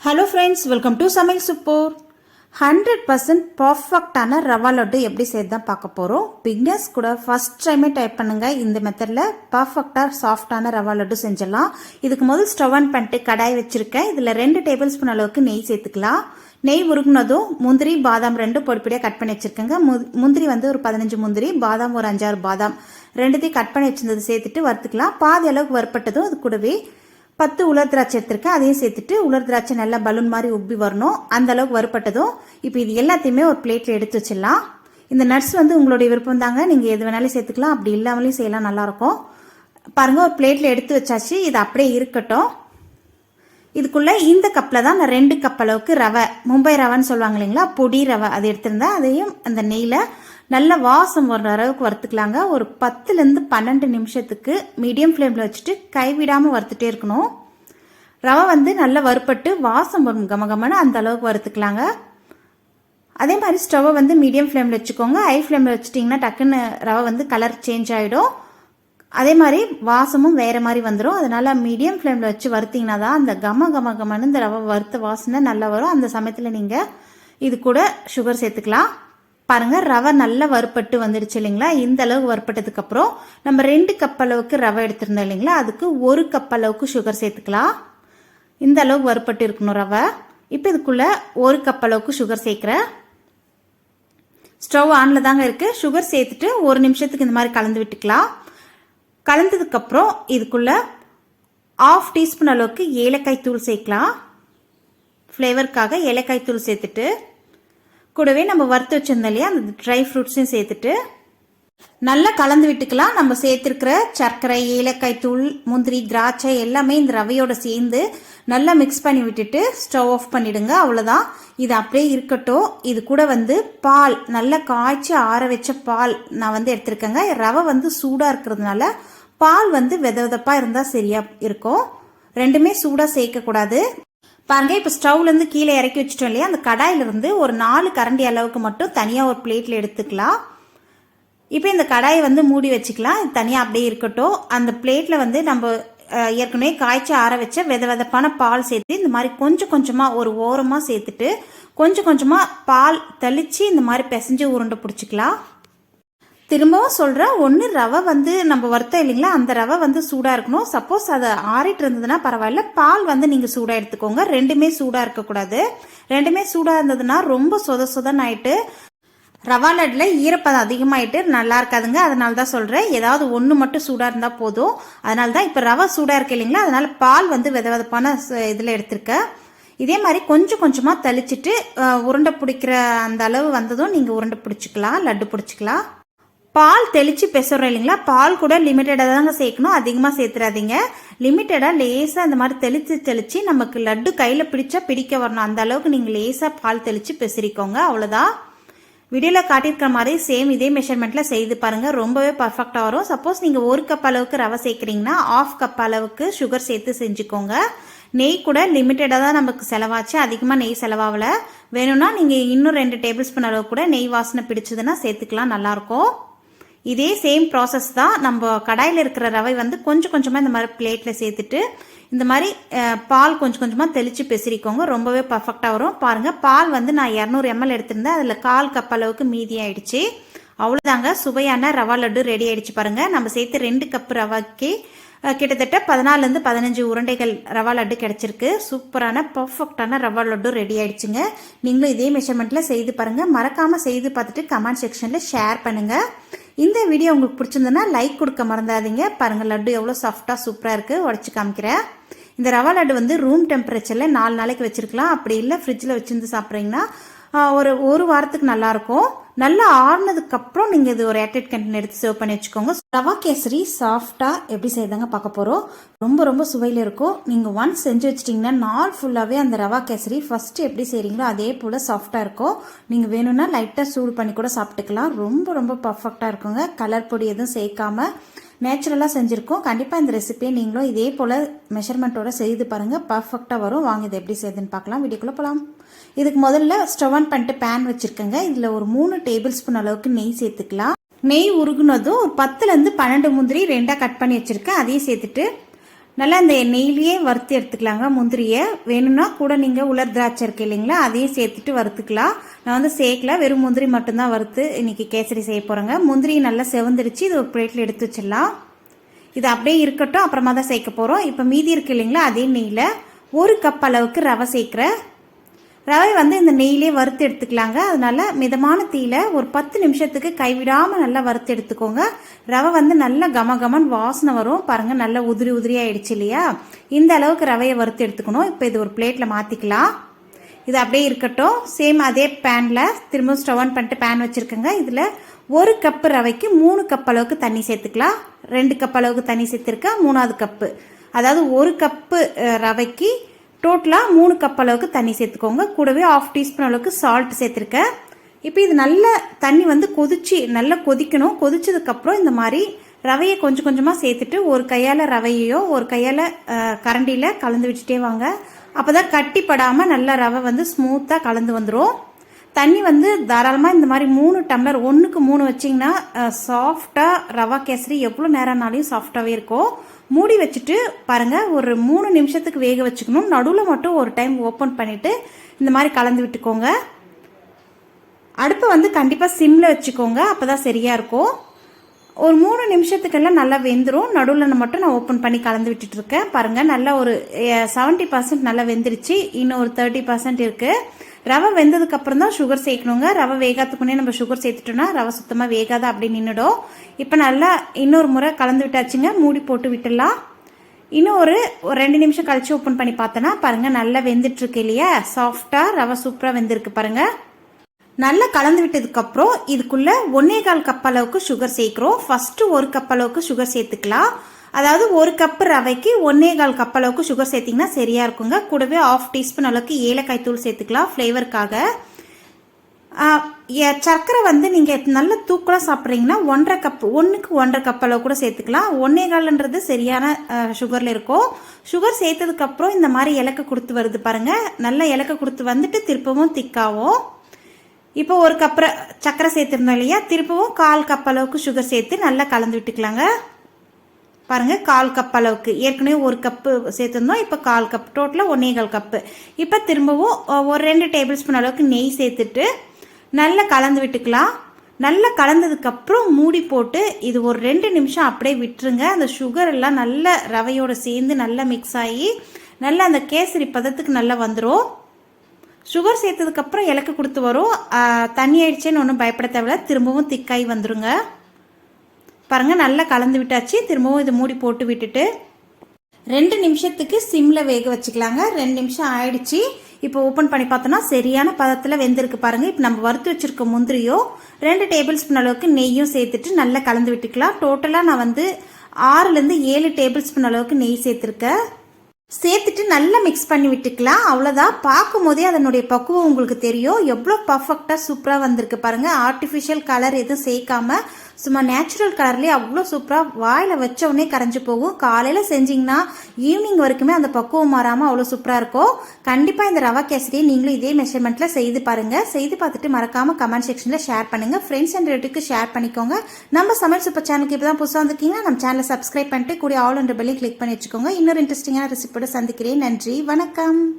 Hello friends, welcome to சமையல் super. 100% பர்ஃபெக்டான ரவா லட்டு எப்படி செய்து தான் பார்க்க போகிறோம். பிகினர்ஸ் கூட ஃபர்ஸ்ட் டைமே டைப் பண்ணுங்கள். இந்த மெத்தடில் பர்ஃபெக்டாக சாஃப்டான ரவா லட்டு செஞ்சிடலாம். இதுக்கு முதல் ஸ்டவ் ஆன் பண்ணிட்டு கடாய் வச்சுருக்கேன். இதில் 2 டேபிள் ஸ்பூன் அளவுக்கு நெய் சேர்த்துக்கலாம். நெய் உருகுனதும் முந்திரி பாதாம் 2 பொடிப்படியாக கட் பண்ணி வச்சுருக்கேங்க. முந்திரி வந்து ஒரு 15 முந்திரி, பாதாம் ஒரு 5-6 பாதாம் ரெண்டுத்தையும் கட் பண்ணி வச்சிருந்தது சேர்த்துட்டு வறுத்துக்கலாம். பாதி அளவுக்கு வறுப்பட்டதும் அது கூடவே 10 உலர் திராட்சை எடுத்திருக்கேன். அதையும் சேர்த்துட்டு உலர் திராட்சை நல்லா பலூன் மாதிரி உப்பி வரணும், அந்த அளவுக்கு வறுப்பட்டதும் இப்போ இது எல்லாத்தையுமே ஒரு பிளேட்டில் எடுத்து வச்சிடலாம். இந்த நட்ஸ் வந்து உங்களுடைய விருப்பம் தாங்க, நீங்கள் எது வேணாலும் சேர்த்துக்கலாம், அப்படி இல்லாமலையும் செய்யலாம், நல்லாயிருக்கும். பாருங்கள், ஒரு பிளேட்டில் எடுத்து வச்சாச்சு. இது அப்படியே இருக்கட்டும். இதுக்குள்ளே இந்த கப்பில் தான் நான் 2 கப் அளவுக்கு ரவை, மும்பை ரவைன்னு சொல்லுவாங்க இல்லைங்களா, பொடி ரவை, அது எடுத்திருந்தேன். அதையும் அந்த நெய்யில் நல்ல வாசம் வர்ற அளவுக்கு வறுத்துக்கலாங்க. ஒரு 10லேருந்து 12 நிமிஷத்துக்கு மீடியம் ஃப்ளேமில் வச்சுட்டு கைவிடாமல் வறுத்துட்டே இருக்கணும். ரவை வந்து நல்லா வறுப்பட்டு வாசம் வரும் கமகமான, அந்த அளவுக்கு வறுத்துக்கலாங்க. அதே மாதிரி ஸ்டவ்வை வந்து மீடியம் ஃப்ளேமில் வச்சுக்கோங்க. ஹை ஃப்ளேமில் வச்சுட்டிங்கன்னா டக்குன்னு ரவை வந்து கலர் சேஞ்ச் ஆகிடும். அதே மாதிரி வாசமும் வேறு மாதிரி வந்துடும். அதனால் மீடியம் ஃப்ளேமில் வச்சு வறுத்திங்கன்னா தான் அந்த கமன்னு இந்த ரவை வறுத்த வாசனை நல்லா வரும். அந்த சமயத்தில் நீங்கள் இது கூட சுகர் சேர்த்துக்கலாம். பாருங்கள், ரவை நல்லா வறுப்பட்டு வந்துடுச்சு இல்லைங்களா. இந்த அளவுக்கு வறுப்பட்டதுக்கப்புறம் நம்ம 2 கப் அளவுக்கு ரவை எடுத்திருந்தோம் இல்லைங்களா, அதுக்கு 1 கப் அளவுக்கு சுகர் சேர்த்துக்கலாம். இந்த அளவுக்கு வறுப்பட்டு இருக்கணும் ரவை. இப்போ இதுக்குள்ளே 1 கப் அளவுக்கு சுகர் சேர்க்குறேன். ஸ்டவ் ஆனில் தாங்க இருக்குது. சுகர் சேர்த்துட்டு 1 நிமிஷத்துக்கு இந்த மாதிரி கலந்து விட்டுக்கலாம். கலந்ததுக்கப்புறம் இதுக்குள்ளே 1/2 டீஸ்பூன் அளவுக்கு ஏலக்காய் தூள் சேர்க்கலாம். ஃப்ளேவருக்காக ஏலக்காய் தூள் சேர்த்துட்டு கூடவே நம்ம வறுத்து வச்சிருந்தோம் இல்லையா, அந்த ட்ரை ஃப்ரூட்ஸையும் சேர்த்துட்டு நல்லா கலந்து விட்டுக்கலாம். நம்ம சேர்த்துருக்கிற சர்க்கரை, ஏலக்காய் தூள், முந்திரி, திராட்சை எல்லாமே இந்த ரவையோட சேர்ந்து நல்லா மிக்ஸ் பண்ணி விட்டுட்டு ஸ்டவ் ஆஃப் பண்ணிடுங்க. அவ்வளோதான், இது அப்படியே இருக்கட்டும். இது கூட வந்து பால், நல்லா காய்ச்சி ஆற வச்ச பால் நான் வந்து எடுத்திருக்கேங்க. ரவை வந்து சூடாக இருக்கிறதுனால பால் வந்து வெதப்பாக இருந்தால் சரியாக இருக்கும். ரெண்டுமே சூடாக சேர்க்கக்கூடாது. பாருங்க, இப்போ ஸ்டவ்லேருந்து கீழே இறக்கி வச்சுட்டோம் இல்லையா, அந்த கடாயிலிருந்து ஒரு 4 கரண்டி அளவுக்கு மட்டும் தனியாக ஒரு பிளேட்டில் எடுத்துக்கலாம். இப்போ இந்த கடாயை வந்து மூடி வச்சுக்கலாம். இது தனியாக அப்படியே இருக்கட்டும். அந்த பிளேட்டில் வந்து நம்ம ஏற்கனவே காய்ச்சி ஆற வச்ச வெதப்பான பால் சேர்த்து இந்த மாதிரி கொஞ்சம் கொஞ்சமாக ஒரு ஓரமாக சேர்த்துட்டு கொஞ்சம் கொஞ்சமாக பால் தெளித்து இந்த மாதிரி பிசைஞ்சு உருண்டை பிடிச்சிக்கலாம். திரும்பவும் சொல்கிறேன், ஒன்று ரவை வந்து நம்ம வறுத்தோம் இல்லைங்களா, அந்த ரவை வந்து சூடாக இருக்கணும். சப்போஸ் அதை ஆறிட்டு இருந்ததுன்னா பரவாயில்ல, பால் வந்து நீங்கள் சூடாக எடுத்துக்கோங்க. ரெண்டுமே சூடாக இருக்கக்கூடாது. ரெண்டுமே சூடாக இருந்ததுன்னா ரொம்ப சொதன்னு ஆயிட்டு ரவா லட்டில் ஈரப்பதம் அதிகமாகிட்டு நல்லா இருக்காதுங்க. அதனால தான் சொல்கிறேன், ஏதாவது ஒன்று மட்டும் சூடாக இருந்தால் போதும். அதனால தான் இப்போ ரவை சூடாக இருக்கு இல்லைங்களா, அதனால் பால் வந்து வெதப்பான இதில் எடுத்திருக்கேன். இதே மாதிரி கொஞ்சம் கொஞ்சமாக தெளிச்சிட்டு உருண்டை பிடிக்கிற அந்த அளவு வந்ததும் நீங்கள் உருண்டை பிடிச்சிக்கலாம், லட்டு பிடிச்சிக்கலாம். பால் தெளித்து பெசுறோம் இல்லைங்களா, பால் கூட லிமிட்டடாக தாங்க சேர்க்கணும், அதிகமாக சேர்த்துறாதீங்க. லிமிட்டடாக லேசாக இந்த மாதிரி தெளித்து நமக்கு லட்டு கையில் பிடிச்சா பிடிக்க வரணும், அந்த அளவுக்கு நீங்கள் லேசாக பால் தெளித்து பெசரிக்கோங்க. அவ்வளோதான். வீடியோவில் காட்டியிருக்கிற மாதிரி சேம் இதே மெஷர்மெண்ட்டில் செய்து பாருங்கள், ரொம்பவே பர்ஃபெக்டாக வரும். சப்போஸ் நீங்கள் 1 கப் அளவுக்கு ரவை சேர்க்குறீங்கன்னா 1/2 கப் அளவுக்கு சுகர் சேர்த்து செஞ்சுக்கோங்க. நெய் கூட லிமிட்டடாக தான் நமக்கு செலவாச்சு, அதிகமாக நெய் செலவாகலை. வேணும்னா நீங்கள் இன்னும் 2 டேபிள் ஸ்பூன் அளவு கூட நெய் வாசனை பிடிச்சதுன்னா சேர்த்துக்கலாம், நல்லாயிருக்கும். இதே சேம் ப்ராசஸ் தான். நம்ம கடாயில் இருக்கிற ரவை வந்து கொஞ்சம் கொஞ்சமாக இந்த மாதிரி பிளேட்டில் சேர்த்துட்டு இந்த மாதிரி பால் கொஞ்சம் கொஞ்சமாக தெளித்து பெசரிக்கோங்க, ரொம்பவே பர்ஃபெக்டாக வரும். பாருங்கள், பால் வந்து நான் 200 ml எடுத்திருந்தேன், அதில் 1/4 கப் அளவுக்கு மீதி ஆயிடுச்சு. அவ்வளோதாங்க, சுவையான ரவா லட்டு ரெடி ஆயிடுச்சு. பாருங்கள், நம்ம சேர்த்து 2 கப் ரவாக்கு கிட்டத்தட்ட 14லேருந்து 15 உருண்டைகள் ரவா லட்டு கிடச்சிருக்கு. சூப்பரான பர்ஃபெக்டான ரவா லட்டு ரெடி ஆயிடுச்சுங்க. நீங்களும் இதே மெஷர்மெண்ட்டில் செய்து பாருங்கள். மறக்காமல் செய்து பார்த்துட்டு கமெண்ட் செக்ஷனில் ஷேர் பண்ணுங்கள். இந்த வீடியோ உங்களுக்கு பிடிச்சிருந்ததுன்னா லைக் கொடுக்க மறந்துடாதீங்க. பாருங்கள், லட்டு எவ்வளோ சாஃப்டாக சூப்பராக இருக்குது. உடச்சி காமிக்கிறேன். இந்த ரவா லட்டு வந்து ரூம் டெம்பரேச்சரில் 4 நாளைக்கு வச்சுருக்கலாம். அப்படி இல்லை ஃப்ரிட்ஜில் வச்சுருந்து சாப்பிட்றீங்கன்னா ஒரு வாரத்துக்கு நல்லாயிருக்கும். நல்லா ஆறுனதுக்கப்புறம் நீங்கள் இது ஒரு ஏர்டைட் கண்டெய்னர் எடுத்து சர்வ் பண்ணி வச்சுக்கோங்க. ரவா கேசரி சாஃப்டாக எப்படி செய்தாங்க பார்க்க போகிறோம். ரொம்ப சுவையில் இருக்கும். நீங்கள் ஒன்ஸ் செஞ்சு வச்சிட்டிங்கன்னா நாள் ஃபுல்லாகவே அந்த ரவா கேசரி ஃபஸ்ட்டு எப்படி செய்கிறீங்களோ அதே போல் சாஃப்டாக இருக்கும். நீங்கள் வேணும்னா லைட்டாக சூடு பண்ணி கூட சாப்பிட்டுக்கலாம். ரொம்ப பர்ஃபெக்டாக இருக்குங்க. கலர் பொடி எதுவும் சேர்க்காம நேச்சுரலாக செஞ்சுருக்கோம். கண்டிப்பாக இந்த ரெசிபியை நீங்களும் இதே போல் மெஷர்மெண்ட்டோட செய்து பாருங்கள், பர்ஃபெக்டாக வரும். வாங்க இதை எப்படி செய்யுதுன்னு பார்க்கலாம். வீடியோக்குள்ளே போகலாம். இதுக்கு முதல்ல ஸ்டவ் ஆன் பண்ணிட்டு பேன் வச்சுருக்கேங்க. இதில் ஒரு 3 டேபிள் ஸ்பூன் அளவுக்கு நெய் சேர்த்துக்கலாம். நெய் உருகுனதும் ஒரு 10லேருந்து 12 முந்திரி 2ஆக கட் பண்ணி வச்சுருக்கேன், அதையும் சேர்த்துட்டு நல்லா இந்த நெய்லியே வறுத்து எடுத்துக்கலாங்க. முந்திரியை வேணும்னா கூட நீங்கள் உலர் திராட்சை இருக்கு இல்லைங்களா, அதையும் சேர்த்துட்டு வறுத்துக்கலாம். நான் வந்து சேர்க்கல, வெறும் முந்திரி மட்டும்தான் வறுத்து இன்னைக்கு கேசரி செய்ய போகிறேங்க. முந்திரி நல்லா செவந்துடுச்சு, இது ஒரு பிளேட்டில் எடுத்து வச்சிடலாம். இது அப்படியே இருக்கட்டும், அப்புறமா தான் சேர்க்க போகிறோம். இப்போ மீதி இருக்கு இல்லைங்களா, அதே நெய்யில் 1 கப் அளவுக்கு ரவை சேர்க்குறேன். ரவை வந்து இந்த நெய்யிலே வறுத்து எடுத்துக்கலாங்க. அதனால மிதமான தீயில ஒரு 10 நிமிஷத்துக்கு கைவிடாமல் நல்லா வறுத்து எடுத்துக்கோங்க. ரவை வந்து நல்லா கமகமன் வாசனை வரும் பாருங்க, நல்லா உதிரி உதிரி ஆயிடுச்சு இல்லையா. இந்த அளவுக்கு ரவையை வறுத்து எடுத்துக்கணும். இப்போ இது ஒரு பிளேட்ல மாத்திக்கலாம். இது அப்படியே இருக்கட்டும். சேம் அதே பேனில் திரும்ப ஸ்டவ் ஆன் பண்ணிட்டு பேன் வச்சுருக்கேங்க. இதில் 1 கப்பு ரவைக்கு 3 கப் அளவுக்கு தண்ணி சேர்த்துக்கலாம். 2 கப் அளவுக்கு தண்ணி சேர்த்துருக்கேன். 3வது கப்பு, அதாவது 1 கப்பு ரவைக்கு டோட்டலாக 3 கப் அளவுக்கு தண்ணி சேர்த்துக்கோங்க. கூடவே 1/2 டீஸ்பூன் அளவுக்கு சால்ட் சேர்த்துருக்கேன். இப்போ இது நல்ல தண்ணி வந்து நல்லா கொதிக்கணும். கொதிச்சதுக்கப்புறம் இந்த மாதிரி ரவையை கொஞ்சம் கொஞ்சமாக சேர்த்துட்டு ஒரு கையால் ரவையோ ஒரு கையால் கரண்டியில் கலந்து வச்சுட்டே வாங்க. அப்போ தான் கட்டிப்படாமல் நல்லா ரவை வந்து ஸ்மூத்தாக கலந்து வந்துடும். தண்ணி வந்து தாராளமாக இந்த மாதிரி 3 டம்ளர் 1க்கு 3 வச்சிங்கன்னா சாஃப்டாக ரவா கேசரி எவ்வளோ நேரம்னாலையும் சாஃப்டாகவே இருக்கும். மூடி வச்சுட்டு பாருங்கள், ஒரு 3 நிமிஷத்துக்கு வேக வச்சுக்கணும். நடுவில் மட்டும் ஒரு டைம் ஓப்பன் பண்ணிவிட்டு இந்த மாதிரி கலந்து விட்டுக்கோங்க. அடுப்பை வந்து கண்டிப்பாக சிம்மில் வச்சுக்கோங்க, அப்போ தான் சரியாக இருக்கும். ஒரு 3 நிமிஷத்துக்கெல்லாம் நல்லா வெந்துடும். நடுவில் மட்டும் நான் ஓப்பன் பண்ணி கலந்து விட்டுட்டு இருக்கேன். பாருங்கள், நல்லா ஒரு 70% நல்லா வெந்துருச்சு. இன்னும் ஒரு 30% இருக்குது. ரவை வெந்ததுக்கு அப்புறம் தான் சுகர் சேர்க்கணுங்க. ரவை வேகாத்துக்குன்னே நம்ம சுகர் சேர்த்துட்டோம்னா ரவை சுத்தமாக வேகாத அப்படி நின்றுடும். இப்போ நல்லா இன்னொரு முறை கலந்து விட்டாச்சுங்க. மூடி போட்டு விட்டுடலாம். இன்னும் ஒரு 2 நிமிஷம் கழிச்சு ஓப்பன் பண்ணி பார்த்தோன்னா பாருங்கள், நல்லா வெந்துட்டுருக்கு இல்லையா. சாஃப்டாக ரவை சூப்பராக வெந்திருக்கு பாருங்கள். நல்லா கலந்து விட்டதுக்கப்புறம் இதுக்குள்ள 1/4 கப் அளவுக்கு சுகர் சேர்க்குறோம். ஃபஸ்ட்டு 1 கப் அளவுக்கு சுகர் சேர்த்துக்கலாம். அதாவது 1 கப்பு ரவைக்கு 1/4 கப் அளவுக்கு சுகர் சேர்த்திங்கன்னா சரியாக இருக்குங்க. கூடவே 1/2 டீஸ்பூன் அளவுக்கு ஏலக்காய் தூள் சேர்த்துக்கலாம் ஃப்ளேவருக்காக. சர்க்கரை வந்து நீங்கள் நல்ல தூக்கலாக சாப்பிட்றீங்கன்னா 1/2 கப் 1க்கு 1/2 கப் அளவு கூட சேர்த்துக்கலாம். 1/4ன்றது சரியான சுகரில் இருக்கும். சுகர் சேர்த்ததுக்கப்புறம் இந்த மாதிரி இலக்க கொடுத்து வருது பாருங்கள். நல்லா இலக்க கொடுத்து வந்துட்டு திருப்பவும் திக்காவும். இப்போ 1 கப் சர்க்கரை சேர்த்துருந்தோம் இல்லையா, திருப்பவும் 1/4 கப் அளவுக்கு சுகர் சேர்த்து நல்லா கலந்து விட்டுக்கலாங்க. பாருங்கள், 1/4 கப் அளவுக்கு, ஏற்கனவே 1 கப்பு சேர்த்துருந்தோம், இப்போ 1/4 கப், டோட்டலாக 1/4 கப்பு. இப்போ திரும்பவும் ஒரு 2 டேபிள் ஸ்பூன் அளவுக்கு நெய் சேர்த்துட்டு நல்லா கலந்து விட்டுக்கலாம். நல்லா கலந்ததுக்கப்புறம் மூடி போட்டு இது ஒரு 2 நிமிஷம் அப்படியே விட்டுருங்க. அந்த சுகர் எல்லாம் நல்ல ரவையோடு சேர்ந்து நல்லா மிக்ஸ் ஆகி நல்லா அந்த கேசரி பதத்துக்கு நல்லா வந்துடும். சுகர் சேர்த்ததுக்கப்புறம் இலக்கு கொடுத்து வரும். தண்ணி ஆயிடுச்சேன்னு ஒன்றும் பயப்பட தேவையில்ல, திரும்பவும் திக்காய் வந்துருங்க. பாருங்கள், நல்லா கலந்து விட்டாச்சு. திரும்பவும் இது மூடி போட்டு விட்டுட்டு 2 நிமிஷத்துக்கு சிம்மில் வேக வச்சுக்கலாங்க. 2 நிமிஷம் ஆயிடுச்சு. இப்போ ஓப்பன் பண்ணி பார்த்தோன்னா சரியான பதத்தில் வெந்திருக்கு பாருங்கள். இப்போ நம்ம வறுத்து வச்சுருக்க முந்திரியோ 2 டேபிள் ஸ்பூன் அளவுக்கு நெய்யும் சேர்த்துட்டு நல்லா கலந்து விட்டுக்கலாம். டோட்டலாக நான் வந்து 6லேருந்து 7 டேபிள் ஸ்பூன் அளவுக்கு நெய் சேர்த்துருக்கேன். சேர்த்துட்டு நல்லா மிக்ஸ் பண்ணி விட்டுக்கலாம். அவ்வளோதான். பார்க்கும் போதே அதனுடைய பக்குவம் உங்களுக்கு தெரியும். எவ்வளோ பர்ஃபெக்டாக சூப்பராக வந்திருக்கு பாருங்கள். ஆர்டிஃபிஷியல் கலர் எதுவும் சேர்க்காம சும்மா நேச்சுரல் கலர்லேயே அவ்வளோ சூப்பராக வாயில் வச்ச உடனே கரைஞ்சி போகும். காலையில் செஞ்சிங்கன்னா ஈவினிங் வரைக்குமே அந்த பக்குவம் மாறாமல் அவ்வளோ சூப்பராக இருக்கும். கண்டிப்பாக இந்த ரவா கேசரியை நீங்களும் இதே மெஷர்மெண்ட்டில் செய்து பாருங்கள். செய்து பார்த்துட்டு மறக்காமல் கமெண்ட் செக்ஷனில் ஷேர் பண்ணுங்கள். ஃப்ரெண்ட்ஸ் அண்ட் ரிலேட்டிவ்க்கு ஷேர் பண்ணிக்கோங்க. நம்ம சமையல் சூப்பர் சேனலுக்கு இப்போ தான் புதுசாக வந்திருக்கீங்கன்னா நம்ம சேனலை சப்ஸ்கிரைப் பண்ணிட்டு கூடிய ஆல் என்ற பெல்லையும் கிளிக் பண்ணி வச்சுக்கோங்க. இன்னொரு இன்ட்ரெஸ்டிங்கான ரெசிபியோட சந்திக்கிறேன். நன்றி, வணக்கம்.